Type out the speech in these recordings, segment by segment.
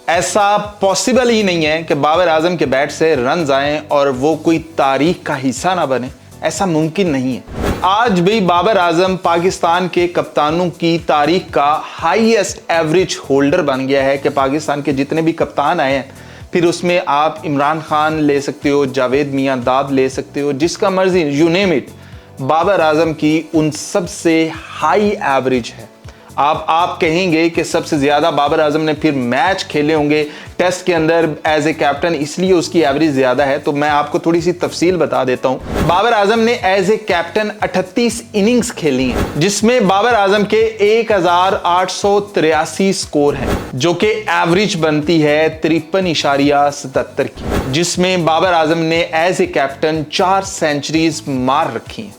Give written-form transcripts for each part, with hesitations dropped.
ऐसा पॉसिबल ही नहीं है कि बाबर आजम के बैट से रन आएं और वो कोई तारीख का हिस्सा ना बने। ऐसा मुमकिन नहीं है। आज भी बाबर आजम पाकिस्तान के कप्तानों की तारीख का हाईएस्ट एवरेज होल्डर बन गया है कि पाकिस्तान के जितने भी कप्तान आए हैं, फिर उसमें आप इमरान खान ले सकते हो, जावेद मियांदाद ले सकते हो, जिसका मर्जी, you name it, Babar Azam की उन सबसे हाई एवरेज है। आप कहेंगे कि सबसे ज़्यादा बाबर आजम ने फिर मैच खेले होंगे टेस्ट के अंदर एज ए कैप्टन, इसलिए उसकी एवरेज ज़्यादा है। तो मैं आपको थोड़ी सी तफसील बता देता हूं। बाबर आजम ने एज ए कैप्टन 38 इनिंग्स खेली हैं, जिसमें बाबर आजम के 1883 स्कोर हैं, जो कि एवरेज बनती है 53.77 की, जिसमें बाबर आजम ने एज ए कैप्टन 4 सेंचुरीज मार रखी हैं।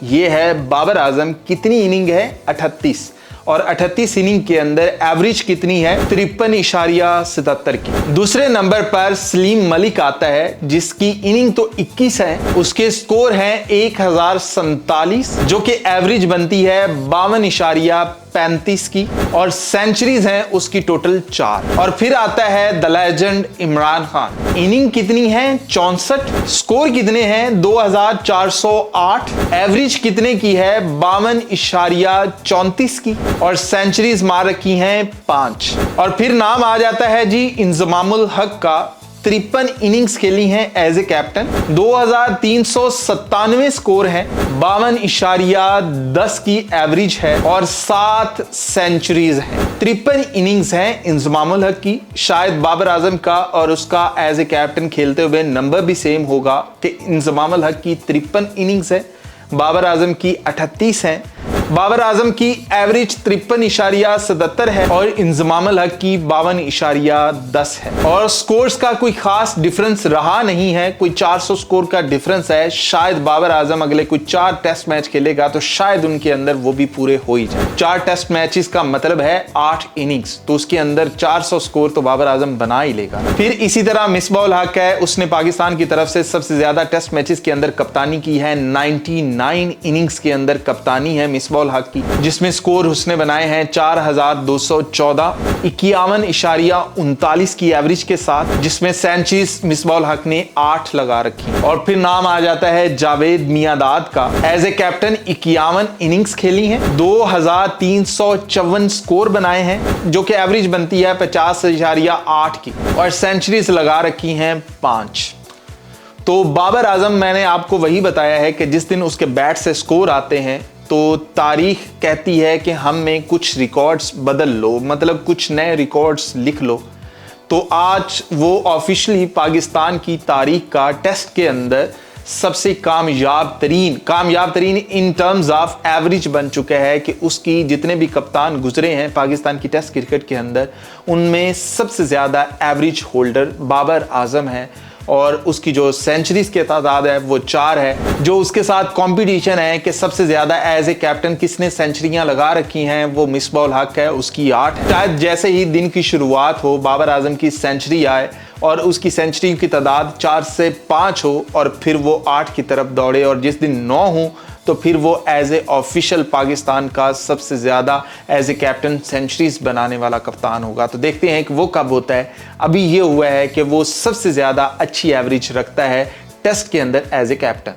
ये है बाबर आजम। कितनी इनिंग है? 38, और 38 इनिंग के अंदर एवरेज कितनी है? 53.77 की। दूसरे नंबर पर सलीम मलिक आता है, जिसकी इनिंग तो 21 है, उसके स्कोर हैं 1047, जो कि एवरेज बनती है 52.35 की, और सेंचुरीज हैं उसकी टोटल 4। और फिर आता है the legend Imran Khan. Inning कितनी है? 64। स्कोर कितने हैं? 2408। एवरेज कितने की है? 52.34 की, और सेंचुरीज मार रखी हैं 5। और फिर नाम आ जाता है जी इंजमामुल हक का। 53 इनिंग्स खेली हैं एज ए कैप्टन, 2397 स्कोर है, 52.10 की एवरेज है, और 7 सेंचुरीज हैं। 53 इनिंग्स हैं इंजमामुल हक की। शायद बाबर आजम का और उसका एज ए कैप्टन खेलते हुए नंबर भी सेम होगा कि इंजमामुल हक की 53 इनिंग्स है, बाबर आजम की 38 है। बाबर आजम की एवरेज 53.77 है और इंजमामुल हक की 52.10 है। और स्कोर्स का कोई खास डिफरेंस रहा नहीं है, कोई 400 स्कोर का डिफरेंस है। शायद बाबर आजम अगले कोई 4 टेस्ट मैच खेलेगा तो शायद उनके अंदर वो भी पूरे हो ही जाए। 4 टेस्ट मैचेस का मतलब है 8 इनिंग्स, तो उसके अंदर 400 स्कोर तो बाबर आजम बना ही लेगा। फिर इसी तरह मिसबाह उल हक है, उसने पाकिस्तान की तरफ से सबसे ज्यादा टेस्ट मैचेस के अंदर कप्तानी की है। 99 इनिंग्स के अंदर कप्तानी है मिसबाह उल हक की, जिसमें स्कोर उसने बनाए हैं 4214, 51.39 की एवरेज के साथ, जिसमें सेंचुरीज मिसबाह उल हक ने 8 लगा रखी। और फिर नाम आ जाता है जावेद मियांदाद का। एज ए कैप्टन 51 इनिंग्स खेली हैं, 2354 स्कोर बनाए हैं, जो कि एवरेज बनती है 50.8 की, और सेंचुरीज लगा रखी हैं 5। तो बाबर आजम, मैंने आपको वही बताया है कि जिस दिन उसके बैट से स्कोर आते हैं तो तारीख कहती है कि हम में कुछ रिकॉर्ड्स बदल लो, मतलब कुछ नए रिकॉर्ड्स लिख लो। तो आज वो ऑफिशियली पाकिस्तान की तारीख का टेस्ट के अंदर सबसे कामयाब तरीन इन टर्म्स ऑफ एवरेज बन चुका है कि उसकी जितने भी कप्तान गुजरे हैं पाकिस्तान की टेस्ट क्रिकेट के अंदर, उनमें सबसे ज़्यादा एवरेज होल्डर बाबर आजम है। और उसकी जो सेंचुरीज की तादाद है वो 4 है। जो उसके साथ कंपटीशन है कि सबसे ज़्यादा एज ए कैप्टन किसने सेंचुरियां लगा रखी हैं, वो मिसबाह उल हक है, उसकी 8 है। शायद जैसे ही दिन की शुरुआत हो, बाबर आजम की सेंचुरी आए और उसकी सेंचुरी की तादाद 4 से 5 हो, और फिर वो 8 की तरफ दौड़े, और जिस दिन 9 हो तो फिर वो एज ए ऑफिशियल पाकिस्तान का सबसे ज़्यादा एज ए कैप्टन सेंचुरीज बनाने वाला कप्तान होगा। तो देखते हैं कि वो कब होता है। अभी ये हुआ है कि वो सबसे ज़्यादा अच्छी एवरेज रखता है टेस्ट के अंदर एज ए कैप्टन।